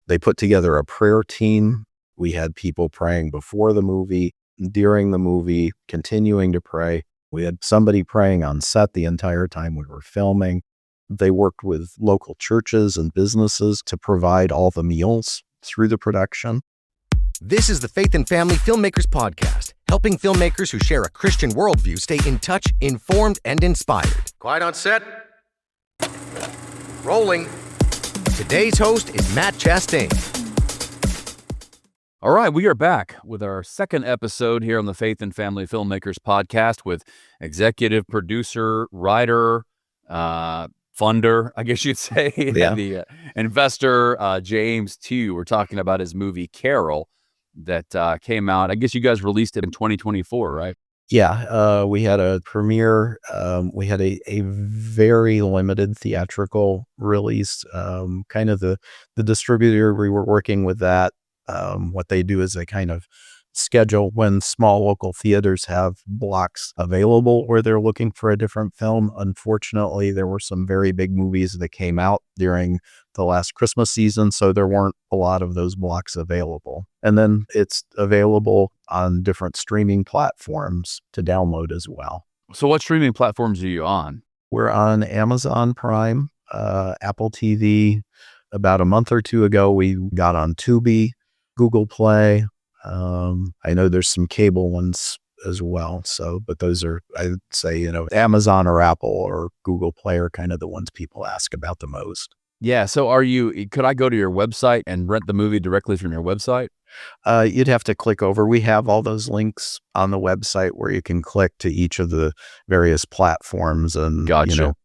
They put together a prayer team. We had people praying before the movie, during the movie, continuing to pray. We had somebody praying on set the entire time we were filming. They worked with local churches and businesses to provide all the meals through the production. This is the Faith and Family Filmmakers podcast, helping filmmakers who share a Christian worldview stay in touch, informed, and inspired. Quiet on set. Rolling. Today's host is Matt Chastain. All right, we are back with our second episode here on the Faith and Family Filmmakers podcast with executive producer, writer, funder, I guess you'd say, the investor, James Tew. We're talking about his movie Carol that came out. I guess you guys released it in 2024, right? Yeah, we had a premiere. We had a very limited theatrical release. Kind of the distributor we were working with that. What they do is they kind of schedule when small local theaters have blocks available where they're looking for a different film. Unfortunately, there were some very big movies that came out during the last Christmas season, so there weren't a lot of those blocks available. And then it's available on different streaming platforms to download as well. So what streaming platforms are you on? We're on Amazon Prime, Apple TV. About a month or two ago, we got on Tubi, Google Play. I know there's some cable ones as well. So, but those are, I'd say, Amazon or Apple or Google Play are kind of the ones people ask about the most. Yeah. So could I go to your website and rent the movie directly from your website? You'd have to click over. We have all those links on the website where you can click to each of the various platforms and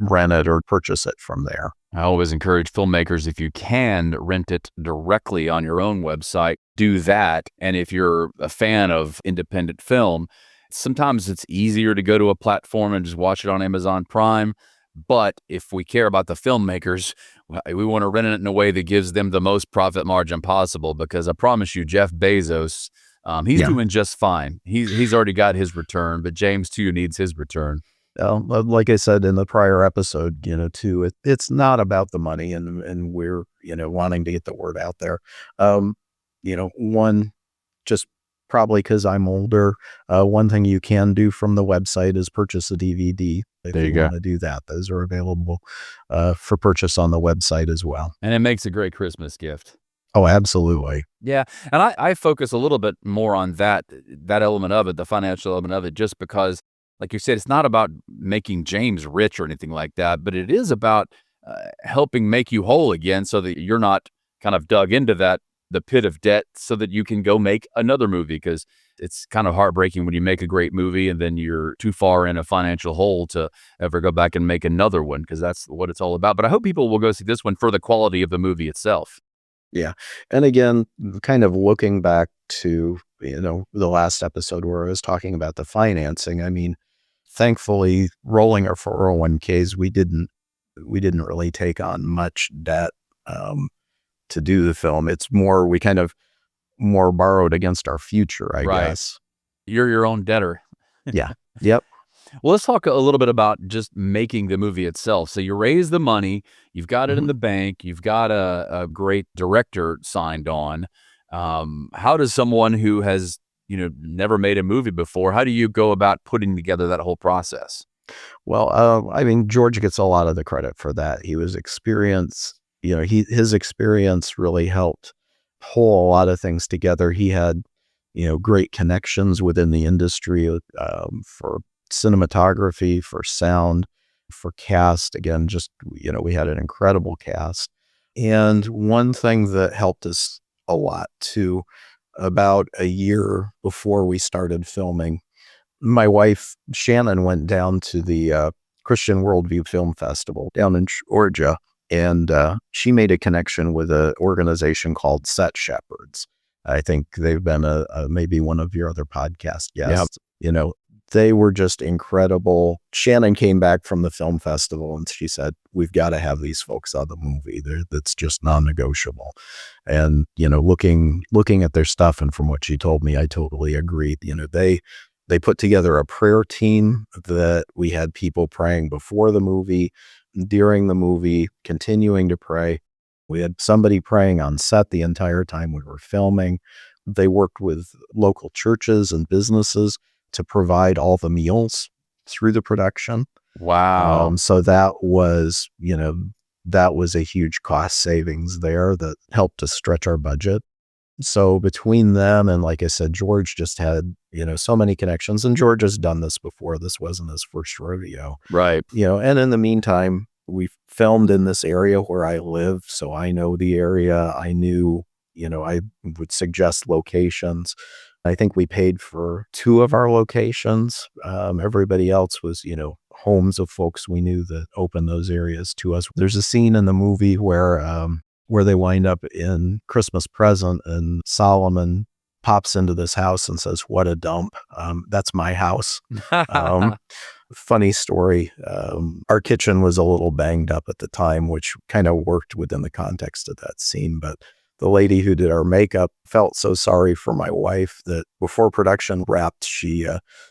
rent it or purchase it from there. I always encourage filmmakers, if you can rent it directly on your own website, do that. And if you're a fan of independent film, sometimes it's easier to go to a platform and just watch it on Amazon Prime. But if we care about the filmmakers, we want to rent it in a way that gives them the most profit margin possible, because I promise you, Jeff Bezos, he's doing just fine. He's already got his return, but James Tew needs his return. Like I said in the prior episode, too, it's not about the money, and we're, wanting to get the word out there. One, just probably because I'm older, one thing you can do from the website is purchase a DVD. If there you go. Want to do that, those are available for purchase on the website as well. And it makes a great Christmas gift. Oh, absolutely. Yeah. And I focus a little bit more on that element of it, the financial element of it, just because, like you said, it's not about making James rich or anything like that, but it is about helping make you whole again so that you're not kind of dug into the pit of debt, so that you can go make another movie, because it's kind of heartbreaking when you make a great movie and then you're too far in a financial hole to ever go back and make another one, because that's what it's all about. But I hope people will go see this one for the quality of the movie itself. Yeah. And again, kind of looking back to, the last episode where I was talking about the financing, I mean, thankfully, rolling our 401ks, we didn't really take on much debt to do the film. It's more, we kind of more borrowed against our future, I guess. You're your own debtor. Yeah. Yep. Well, let's talk a little bit about just making the movie itself. So you raise the money, you've got it in the bank, you've got a great director signed on. How does someone who has, never made a movie before, how do you go about putting together that whole process? Well, George gets a lot of the credit for that. He was experienced. His experience really helped pull a lot of things together. He had, great connections within the industry for cinematography, for sound, for cast. Again, just, we had an incredible cast. And one thing that helped us a lot too, about a year before we started filming, my wife, Shannon, went down to the Christian Worldview Film Festival down in Georgia. And she made a connection with an organization called Set Shepherds. I think they've been maybe one of your other podcast guests. Yep. They were just incredible. Shannon came back from the film festival and she said, we've got to have these folks on the movie. That's just non-negotiable. And, looking at their stuff, and from what she told me, I totally agreed. They put together a prayer team that we had people praying before the movie, during the movie, continuing to pray. We had somebody praying on set the entire time we were filming. They worked with local churches and businesses to provide all the meals through the production. Wow. So that was, that was a huge cost savings there that helped us stretch our budget. So between them and, like I said, George just had, so many connections, and George has done this before. This wasn't his first rodeo, Right. and in the meantime, we filmed in this area where I live. So I know the area. I knew, I would suggest locations. I think we paid for 2 of our locations. Everybody else was, homes of folks we knew that opened those areas to us. There's a scene in the movie where they wind up in Christmas Present, and Solomon pops into this house and says, "What a dump." That's my house. Um, Funny story. Our kitchen was a little banged up at the time, which kind of worked within the context of that scene. But the lady who did our makeup felt so sorry for my wife that before production wrapped, she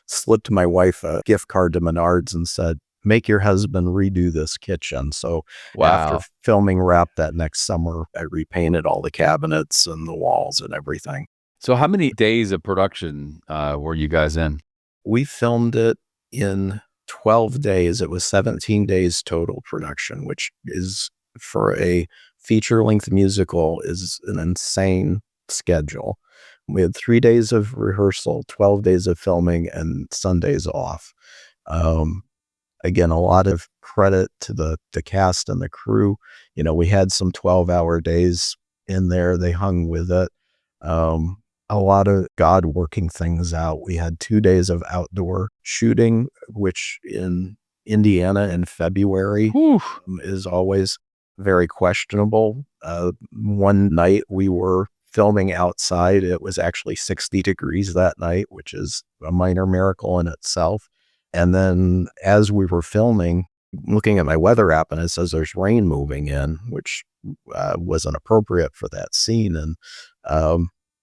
slipped my wife a gift card to Menards and said, "Make your husband redo this kitchen." So after Wow. filming wrapped that next summer, I repainted all the cabinets and the walls and everything. So how many days of production were you guys in? We filmed it in 12 days. It was 17 days total production, which is, for a feature-length musical, is an insane schedule. We had 3 days of rehearsal, 12 days of filming, and Sundays off. Um, Again, a lot of credit to the cast and the crew. We had some 12-hour days in there. They hung with it. Um, a lot of God working things out. We had 2 days of outdoor shooting, which in Indiana in February Whew. is always very questionable. One night we were filming outside. It was actually 60 degrees that night, which is a minor miracle in itself. And then as we were filming, looking at my weather app, and it says there's rain moving in, which wasn't appropriate for that scene. And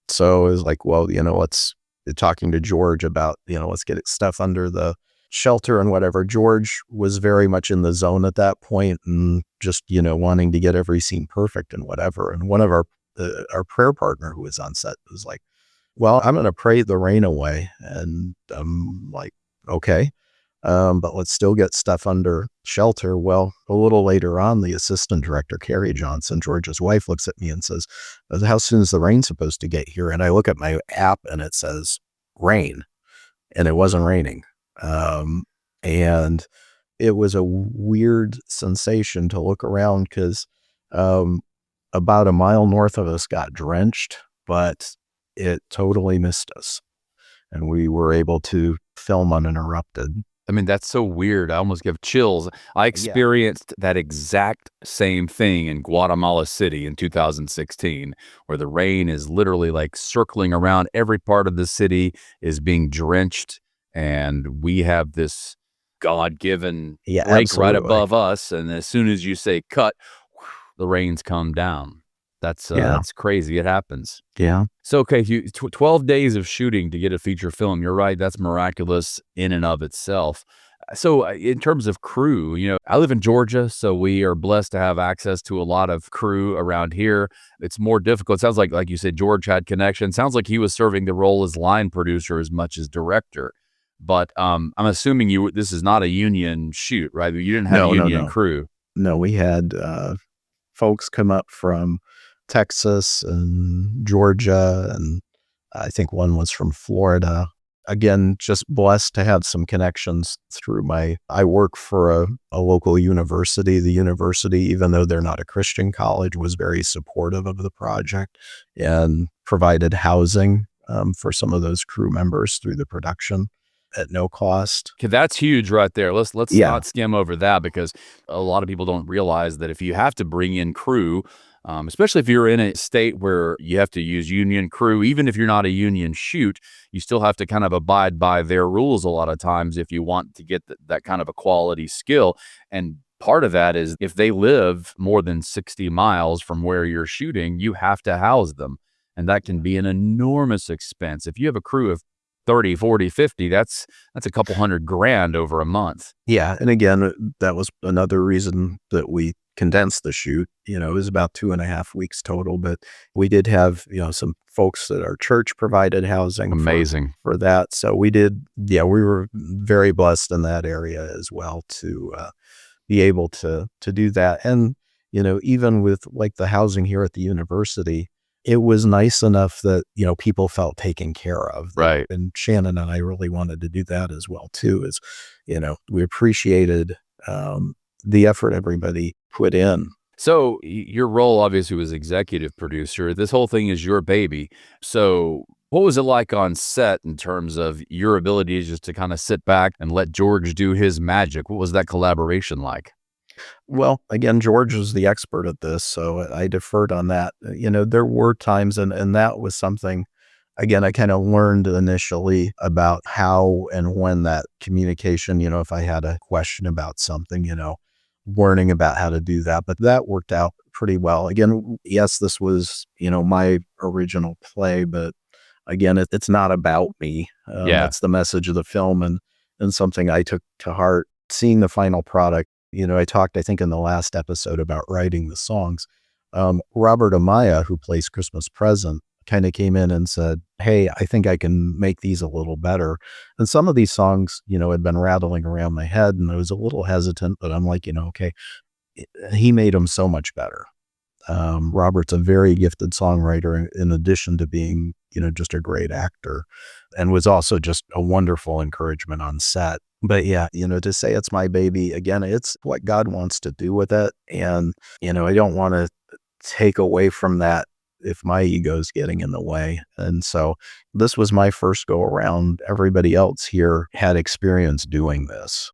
so it was like, well, let's talking to George about, let's get stuff under the shelter and whatever. George was very much in the zone at that point and just, wanting to get every scene perfect and whatever. And one of our prayer partner who was on set was like, "Well, I'm going to pray the rain away." And I'm like, "Okay. But let's still get stuff under shelter." Well, a little later on, the assistant director, Carrie Johnson, George's wife, looks at me and says, "How soon is the rain supposed to get here?" And I look at my app and it says rain, and it wasn't raining. And it was a weird sensation to look around because about a mile north of us got drenched, but it totally missed us. And we were able to film uninterrupted. I mean, that's so weird. I almost give chills. I Yeah. experienced that exact same thing in Guatemala City in 2016, where the rain is literally like circling around every part of the city, is being drenched. And we have this God-given Yeah, break right absolutely. above us. And as soon as you say cut, the rains come down. Yeah. That's crazy. It happens. Yeah. So, okay, 12 days of shooting to get a feature film. You're right. That's miraculous in and of itself. So in terms of crew, I live in Georgia, so we are blessed to have access to a lot of crew around here. It's more difficult. It sounds like you said, George had connections. Sounds like he was serving the role as line producer as much as director. But I'm assuming this is not a union shoot, right? You didn't have a union crew. No, we had folks come up from Texas and Georgia, and I think one was from Florida. Again, just blessed to have some connections through I work for a local university. The university, even though they're not a Christian college, was very supportive of the project and provided housing for some of those crew members through the production at no cost. Okay, that's huge right there. Let's Yeah. not skim over that, because a lot of people don't realize that if you have to bring in crew, especially if you're in a state where you have to use union crew, even if you're not a union shoot, you still have to kind of abide by their rules a lot of times if you want to get that kind of a quality skill. And part of that is if they live more than 60 miles from where you're shooting, you have to house them. And that can be an enormous expense. If you have a crew of 30, 40, 50, that's a couple $100,000 over a month. Yeah, and again, that was another reason that we condensed the shoot. It was about 2.5 weeks total, but we did have, some folks at our church provided housing Amazing. for that. So we did, yeah, we were very blessed in that area as well to be able to do that. And, even with like the housing here at the university, it was nice enough that, people felt taken care of. Right. And Shannon and I really wanted to do that as well, too, we appreciated the effort everybody put in. So your role obviously was executive producer. This whole thing is your baby. So what was it like on set in terms of your ability just to kind of sit back and let George do his magic? What was that collaboration like? Well, again, George was the expert at this, so I deferred on that. There were times, and that was something, again, I kind of learned initially about how and when that communication, if I had a question about something, learning about how to do that. But that worked out pretty well. Again, yes, this was, my original play, but again, it's not about me. Yeah. That's the message of the film, and something I took to heart. Seeing the final product, I talked, I think, in the last episode about writing the songs. Robert Amaya, who plays Christmas Present, kind of came in and said, "Hey, I think I can make these a little better." And some of these songs, had been rattling around my head, and I was a little hesitant, but I'm like, okay, he made them so much better. Robert's a very gifted songwriter in addition to being, just a great actor, and was also just a wonderful encouragement on set. But yeah, to say it's my baby, again, it's what God wants to do with it. And, I don't want to take away from that if my ego's getting in the way. And so this was my first go around. Everybody else here had experience doing this.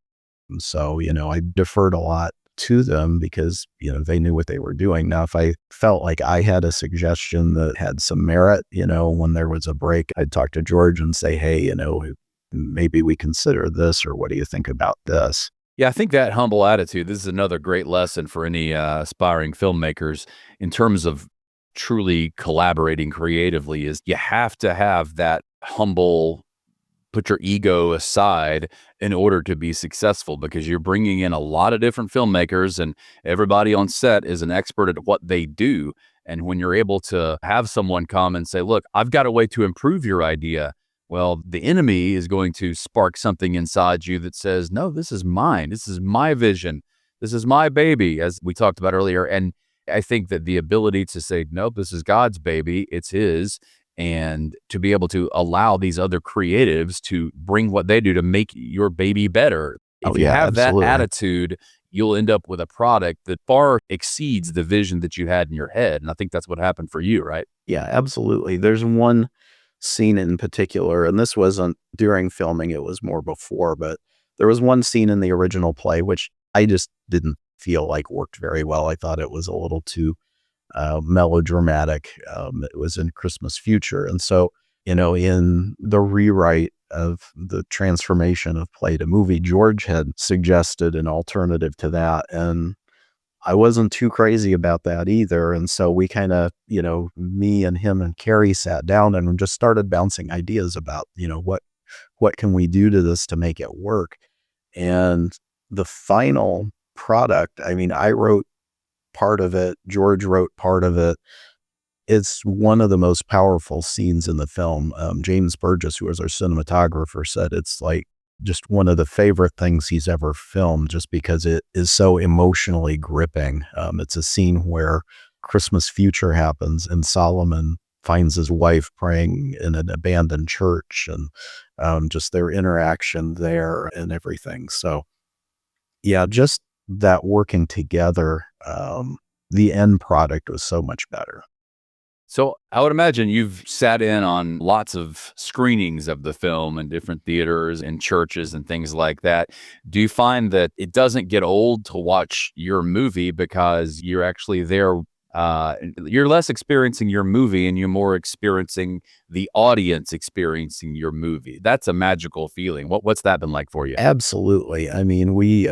And so, I deferred a lot to them because, they knew what they were doing. Now, if I felt like I had a suggestion that had some merit, when there was a break, I'd talk to George and say, "Hey, maybe we consider this, or what do you think about this?" Yeah, I think that humble attitude, this is another great lesson for any aspiring filmmakers in terms of truly collaborating creatively, is you have to have that humble, put your ego aside in order to be successful, because you're bringing in a lot of different filmmakers and everybody on set is an expert at what they do. And when you're able to have someone come and say, "Look, I've got a way to improve your idea," well, the enemy is going to spark something inside you that says, "No, this is mine. This is my vision. This is my baby," as we talked about earlier. And I think that the ability to say, "Nope, this is God's baby. It's his," and to be able to allow these other creatives to bring what they do to make your baby better. If you have absolutely. that attitude, you'll end up with a product that far exceeds the vision that you had in your head. And I think that's what happened for you, right? Yeah, absolutely. There's one scene in particular, and this wasn't during filming, it was more before, but there was one scene in the original play which I just didn't feel like worked very well. I thought it was a little too melodramatic. It was in Christmas Future. And so, in the rewrite of the transformation of play to movie, George had suggested an alternative to that. And I wasn't too crazy about that either. And so we kind of, me and him and Carrie sat down and just started bouncing ideas about, what can we do to this to make it work? And the final product, I mean, I wrote part of it, George wrote part of it. It's one of the most powerful scenes in the film. James Burgess, who was our cinematographer, said it's like just one of the favorite things he's ever filmed, just because it is so emotionally gripping. It's a scene where Christmas Future happens and Solomon finds his wife praying in an abandoned church, and just their interaction there and everything. So yeah, just that working together, the end product was so much better. So I would imagine you've sat in on lots of screenings of the film in different theaters and churches and things like that. Do you find that it doesn't get old to watch your movie because you're actually there? You're less experiencing your movie and you're more experiencing the audience experiencing your movie. That's a magical feeling. What's that been like for you? Absolutely. I mean, we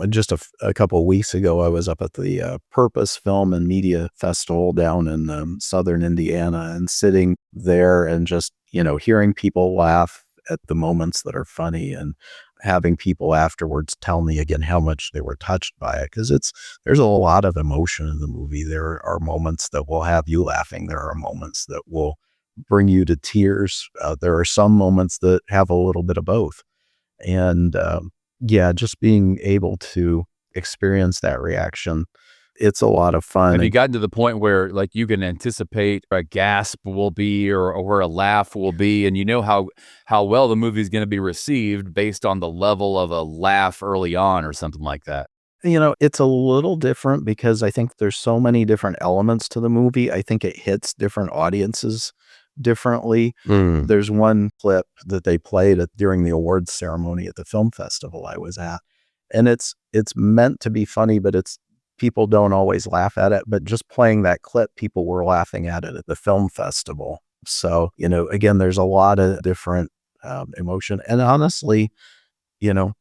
just a couple of weeks ago, I was up at the Purpose Film and Media Festival down in southern Indiana, and sitting there and just, hearing people laugh at the moments that are funny and having people afterwards tell me again how much they were touched by it. Because there's a lot of emotion in the movie. There are moments that will have you laughing. There are moments that will bring you to tears. There are some moments that have a little bit of both. And yeah, just being able to experience that reaction, it's a lot of fun. Have you gotten to the point where like you can anticipate a gasp will be or where a laugh will be, and you know how well the movie is going to be received based on the level of a laugh early on or something like that? It's a little different because I think there's so many different elements to the movie. I think it hits different audiences differently. Mm. There's one clip that they played during the awards ceremony at the film festival I was at, and it's meant to be funny, but people don't always laugh at it. But just playing that clip, people were laughing at it at the film festival. So, again, there's a lot of different emotion. And honestly, you know,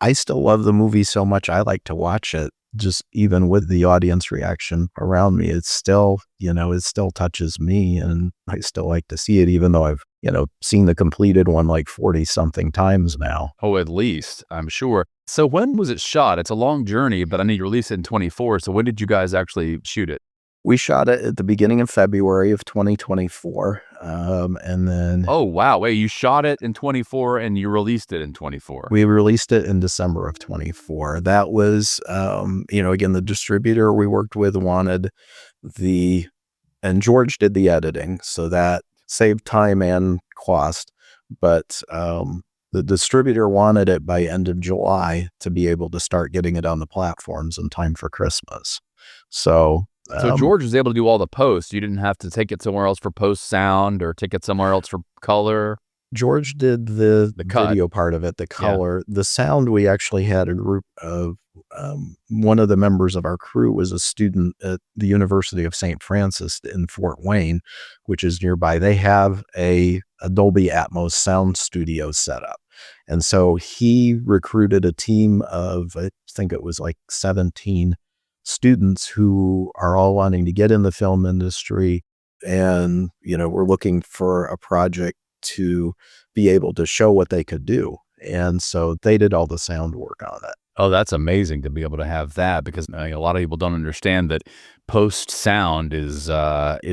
I still love the movie so much. I like to watch it just even with the audience reaction around me. It's still, it still touches me, and I still like to see it, even though I've, seen the completed one like 40 something times now. Oh, at least, I'm sure. So when was it shot? It's a long journey, but I need to release it in 24. So when did you guys actually shoot it? We shot it at the beginning of February of 2024. And then Oh, wow. Wait, you shot it in 24 and you released it in 24. we released it in December of 24. That was, again, the distributor we worked with wanted and George did the editing, so that saved time and cost. But the distributor wanted it by end of July to be able to start getting it on the platforms in time for Christmas. So George was able to do all the posts. You didn't have to take it somewhere else for post sound or take it somewhere else for color. George did the cut. video part of it, the color, the sound. We actually had a group of one of the members of our crew was a student at the University of St. Francis in Fort Wayne, which is nearby. They have a Dolby Atmos sound studio set up. And so he recruited a team of, I think it was like 17 students who are all wanting to get in the film industry. And, we're looking for a project to be able to show what they could do. And so they did all the sound work on it. Oh, that's amazing to be able to have that, because a lot of people don't understand that post sound is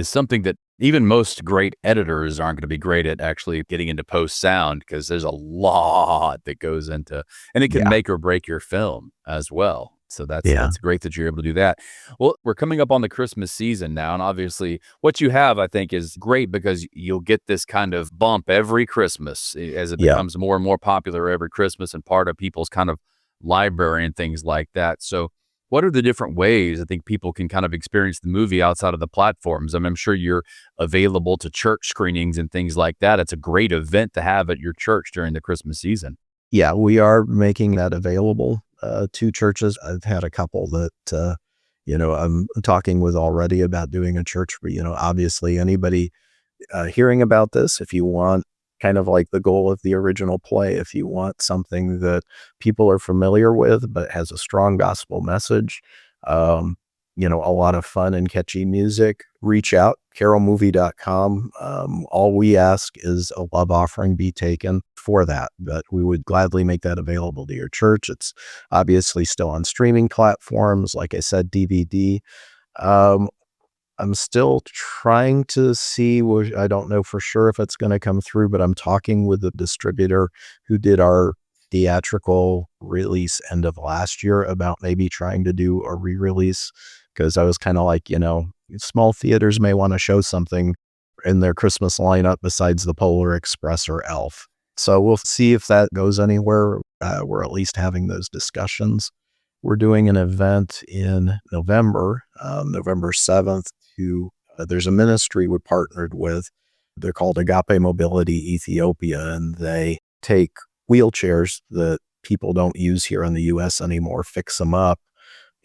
something that even most great editors aren't going to be great at actually getting into post sound, because there's a lot that goes into, and it can make or break your film as well. So that's great that you're able to do that. Well, we're coming up on the Christmas season now, and obviously what you have, I think, is great because you'll get this kind of bump every Christmas as it becomes more and more popular every Christmas and part of people's kind of library and things like that. So what are the different ways I think people can kind of experience the movie outside of the platforms? I mean, I'm sure you're available to church screenings and things like that. It's a great event to have at your church during the Christmas season. Yeah, we are making that available to churches. I've had a couple that, I'm talking with already about doing a church. But, obviously anybody hearing about this, if you want kind of like the goal of the original play, if you want something that people are familiar with, but has a strong gospel message, a lot of fun and catchy music, reach out, carolmovie.com. All we ask is a love offering be taken for that, but we would gladly make that available to your church. It's obviously still on streaming platforms. Like I said, DVD. I'm still trying to see, I don't know for sure if it's going to come through, but I'm talking with the distributor who did our theatrical release end of last year about maybe trying to do a re-release, because I was kind of like, small theaters may want to show something in their Christmas lineup besides the Polar Express or Elf. So we'll see if that goes anywhere. We're at least having those discussions. We're doing an event in November, November 7th. There's a ministry we partnered with. They're called Agape Mobility Ethiopia, and they take wheelchairs that people don't use here in the U.S. anymore, fix them up,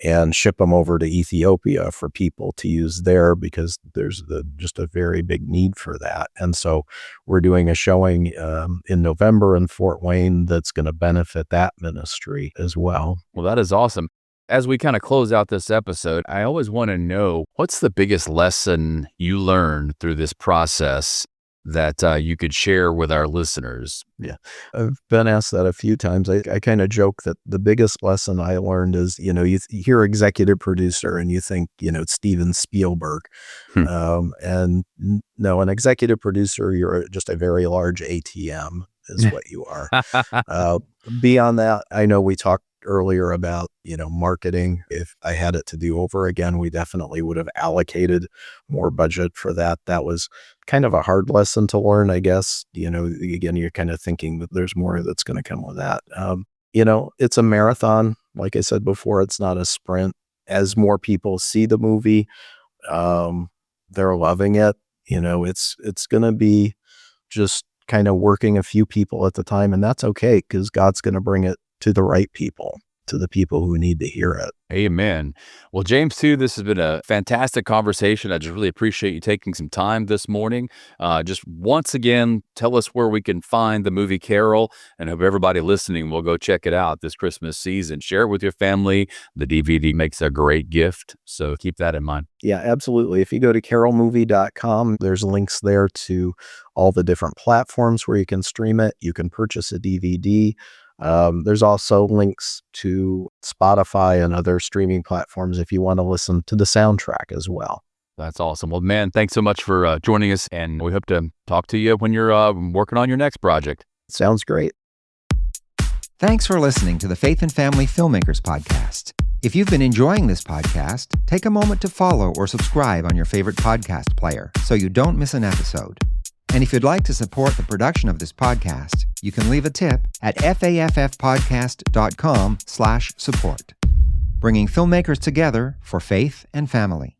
and ship them over to Ethiopia for people to use there, because there's just a very big need for that. And so we're doing a showing in November in Fort Wayne that's going to benefit that ministry as well. Well, that is awesome. As we kind of close out this episode, I always want to know, what's the biggest lesson you learned through this process? that you could share with our listeners? Yeah. I've been asked that a few times. I kind of joke that the biggest lesson I learned is, you hear executive producer and you think, it's Steven Spielberg. Hmm. No, an executive producer, you're just a very large ATM is what you are. Beyond that, I know we talked earlier about, marketing. If I had it to do over again, we definitely would have allocated more budget for that. That was kind of a hard lesson to learn, I guess. Again, you're kind of thinking that there's more that's going to come with that. It's a marathon. Like I said before, it's not a sprint. As more people see the movie, they're loving it. It's going to be just kind of working a few people at the time, and that's okay because God's going to bring it to the right people, to the people who need to hear it. Amen. Well, James Tew, this has been a fantastic conversation. I just really appreciate you taking some time this morning. Just once again, tell us where we can find the movie Carol, and hope everybody listening will go check it out this Christmas season. Share it with your family. The DVD makes a great gift, so keep that in mind. Yeah, absolutely. If you go to carolmovie.com, there's links there to all the different platforms where you can stream it. You can purchase a DVD. There's also links to Spotify and other streaming platforms if you want to listen to the soundtrack as well. That's awesome. Well, man, thanks so much for joining us, and we hope to talk to you when you're working on your next project. Sounds great. Thanks for listening to the Faith and Family Filmmakers podcast. If you've been enjoying this podcast, take a moment to follow or subscribe on your favorite podcast player so you don't miss an episode. And if you'd like to support the production of this podcast, you can leave a tip at faffpodcast.com/support. Bringing filmmakers together for faith and family.